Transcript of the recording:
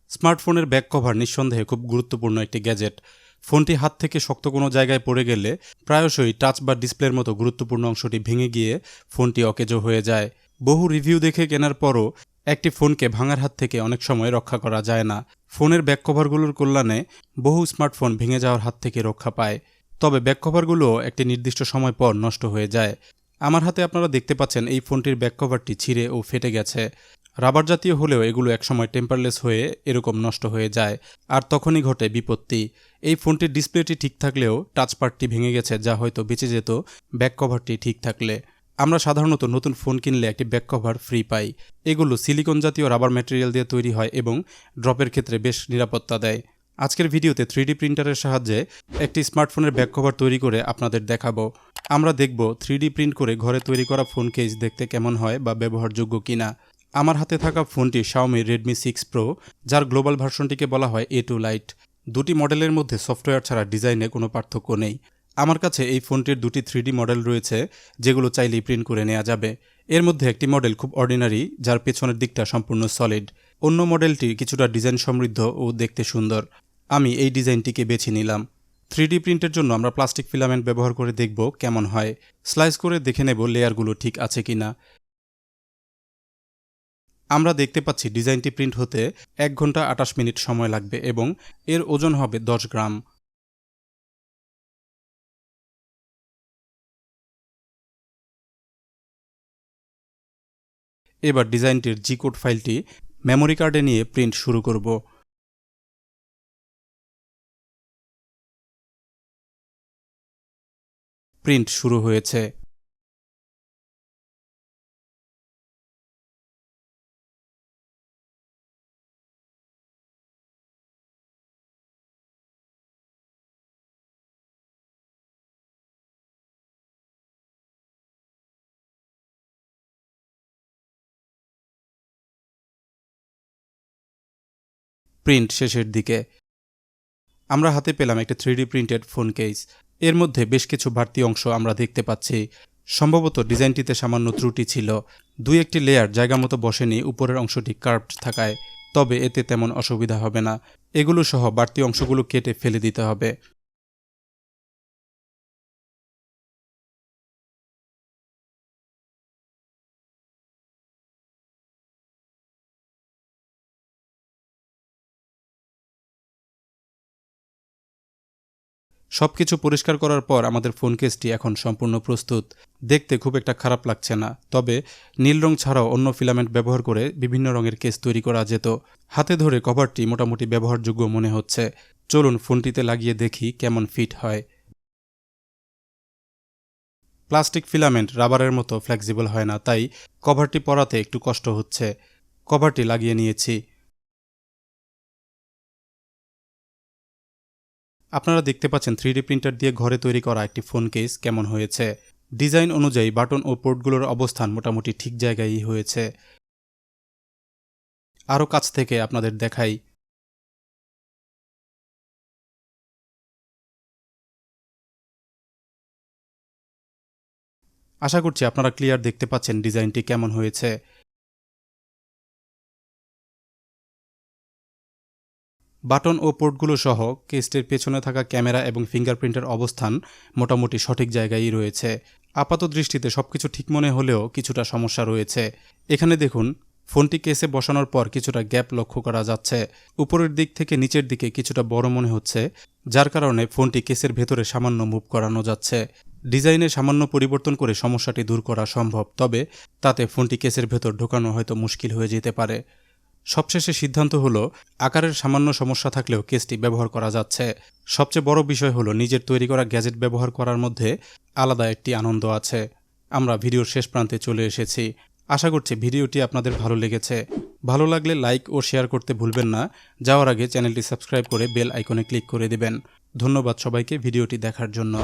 স্মার্টফোনের back cover নিঃসন্দেহে খুব গুরুত্বপূর্ণ একটি গ্যাজেট। ফোনটি হাত থেকে শক্ত কোনো জায়গায় পড়ে গেলে প্রায়শই টাচ বা ডিসপ্লের মতো গুরুত্বপূর্ণ অংশটি ভেঙে গিয়ে ফোনটি অকেজো হয়ে যায়। বহু রিভিউ দেখে কেনার পরও একটি ফোনকে ভাঙার হাত থেকে অনেক সময় রক্ষা করা যায় না। ফোনের ব্যাক কভারগুলোর কল্যাণে বহু স্মার্টফোন ভেঙে যাওয়ার হাত থেকে রক্ষা পায়, তবে ব্যাক কভারগুলোও একটি নির্দিষ্ট সময় পর নষ্ট হয়ে যায়। আমার হাতে আপনারা দেখতে পাচ্ছেন এই ফোনটির ব্যাক কভারটি ছিঁড়ে ও ফেটে গেছে। রাবার জাতীয় হলেও এগুলো একসময় টেম্পারলেস হয়ে এরকম নষ্ট হয়ে যায়, আর তখনই ঘটে বিপত্তি। এই ফোনটির ডিসপ্লেটি ঠিক থাকলেও টাচপাডটি ভেঙে গেছে, যা হয়তো বেঁচে যেত ব্যাক কভারটি ঠিক থাকলে। আমরা সাধারণত নতুন ফোন কিনলে একটি ব্যাক কভার ফ্রি পাই। এগুলো সিলিকন জাতীয় রাবার ম্যাটেরিয়াল দিয়ে তৈরি হয় এবং ড্রপের ক্ষেত্রে বেশ নিরাপত্তা দেয়। আজকের ভিডিওতে 3D প্রিন্টারের সাহায্যে একটি স্মার্টফোনের ব্যাক কভার তৈরি করে আপনাদের দেখাবো। আমরা দেখব 3D প্রিন্ট করে ঘরে তৈরি করা ফোন কেস দেখতে কেমন হয় বা ব্যবহারযোগ্য কিনা। আমার হাতে থাকা ফোনটি Xiaomi Redmi 6 Pro, যার গ্লোবাল ভার্সনটিকে বলা হয় A2 Lite। দুটি মডেলের মধ্যে সফটওয়্যার ছাড়া ডিজাইনে কোনো পার্থক্য নেই। আমার কাছে এই ফোনটির দুটি 3D মডেল রয়েছে, যেগুলো চাইলেই প্রিন্ট করে নেওয়া যাবে। এর মধ্যে একটি মডেল খুব অর্ডিনারি, যার পেছনের দিকটা সম্পূর্ণ সলিড। অন্য মডেলটি কিছুটা ডিজাইন সমৃদ্ধ ও দেখতে সুন্দর। আমি এই ডিজাইনটিকে বেছে নিলাম। 3D প্রিন্টের জন্য আমরা প্লাস্টিক ফিলামেন্ট ব্যবহার করে দেখব কেমন হয়। স্লাইস করে দেখে নেব লেয়ারগুলো ঠিক আছে কিনা। আমরা দেখতে পাচ্ছি ডিজাইনটি প্রিন্ট হতে 1 ঘন্টা 28 মিনিট সময় লাগবে এবং এর ওজন হবে 10 গ্রাম। এবার ডিজাইনটির জি কোড ফাইলটি মেমোরি কার্ডে নিয়ে প্রিন্ট শুরু করব। প্রিন্ট শুরু হয়েছে। প্রিন্ট শেষের দিকে। আমরা হাতে পেলাম একটা 3D প্রিন্টেড ফোন কেস। এর মধ্যে বেশ কিছু বাড়তি অংশ আমরা দেখতে পাচ্ছি। সম্ভবত ডিজাইনটিতে সামান্য ত্রুটি ছিল। 2-1টি লেয়ার জায়গা মতো বসেনি উপরের অংশটি কার্ভড থাকায়, তবে এতে তেমন অসুবিধা হবে না। এগুলো সহ বাড়তি অংশগুলো কেটে ফেলে দিতে হবে। সবকিছু পরিষ্কার করার পর আমাদের ফোন কেসটি এখন সম্পূর্ণ প্রস্তুত। দেখতে খুব একটা খারাপ লাগছে না, তবে নীল রং ছাড়াও অন্য ফিলামেন্ট ব্যবহার করে বিভিন্ন রঙের কেস তৈরি করা যেত। হাতে ধরে কভারটি মোটামুটি ব্যবহারযোগ্য মনে হচ্ছে। চলুন ফোনটিতে লাগিয়ে দেখি কেমন ফিট হয়। প্লাস্টিক ফিলামেন্ট রাবারের মতো ফ্লেক্সিবল হয় না, তাই কভারটি পরাতে একটু কষ্ট হচ্ছে। কভারটি লাগিয়ে নিয়েছি। আপনারা দেখতে পাচ্ছেন 3D প্রিন্টার দিয়ে ঘরে তৈরি করা একটি ফোন কেস কেমন হয়েছে। ডিজাইন অনুযায়ী বাটন ও পোর্টগুলোর অবস্থান মোটামুটি ঠিক জায়গায়ই হয়েছে। আরও কাছ থেকে আপনাদের দেখাই। আশা করছি আপনারা ক্লিয়ার দেখতে পাচ্ছেন ডিজাইনটি কেমন হয়েছে। বাটন ও পোর্টগুলো সহ কেসটির পেছনে থাকা ক্যামেরা এবং ফিঙ্গারপ্রিন্টের অবস্থান মোটামুটি সঠিক জায়গায়ই রয়েছে। আপাত দৃষ্টিতে সবকিছু ঠিক মনে হলেও কিছুটা সমস্যা রয়েছে। এখানে দেখুন, ফোনটি কেসে বসানোর পর কিছুটা গ্যাপ লক্ষ্য করা যাচ্ছে। উপরের দিক থেকে নিচের দিকে কিছুটা বড় মনে হচ্ছে, যার কারণে ফোনটি কেসের ভেতরে সামান্য মুভ করানো যাচ্ছে। ডিজাইনে সামান্য পরিবর্তন করে সমস্যাটি দূর করা সম্ভব, তবে তাতে ফোনটি কেসের ভেতর ঢোকানো হয়তো মুশকিল হয়ে যেতে পারে। সবশেষে সিদ্ধান্ত হলো, আকারের সামান্য সমস্যা থাকলেও কেসটি ব্যবহার করা যাচ্ছে। সবচেয়ে বড় বিষয় হলো নিজের তৈরি করা গ্যাজেট ব্যবহার করার মধ্যে আলাদা একটি আনন্দ আছে। আমরা ভিডিওর শেষ প্রান্তে চলে এসেছি। আশা করছি ভিডিওটি আপনাদের ভালো লেগেছে। ভালো লাগলে লাইক ও শেয়ার করতে ভুলবেন না। যাওয়ার আগে চ্যানেলটি সাবস্ক্রাইব করে বেল আইকনে ক্লিক করে দিবেন। ধন্যবাদ সবাইকে ভিডিওটি দেখার জন্য।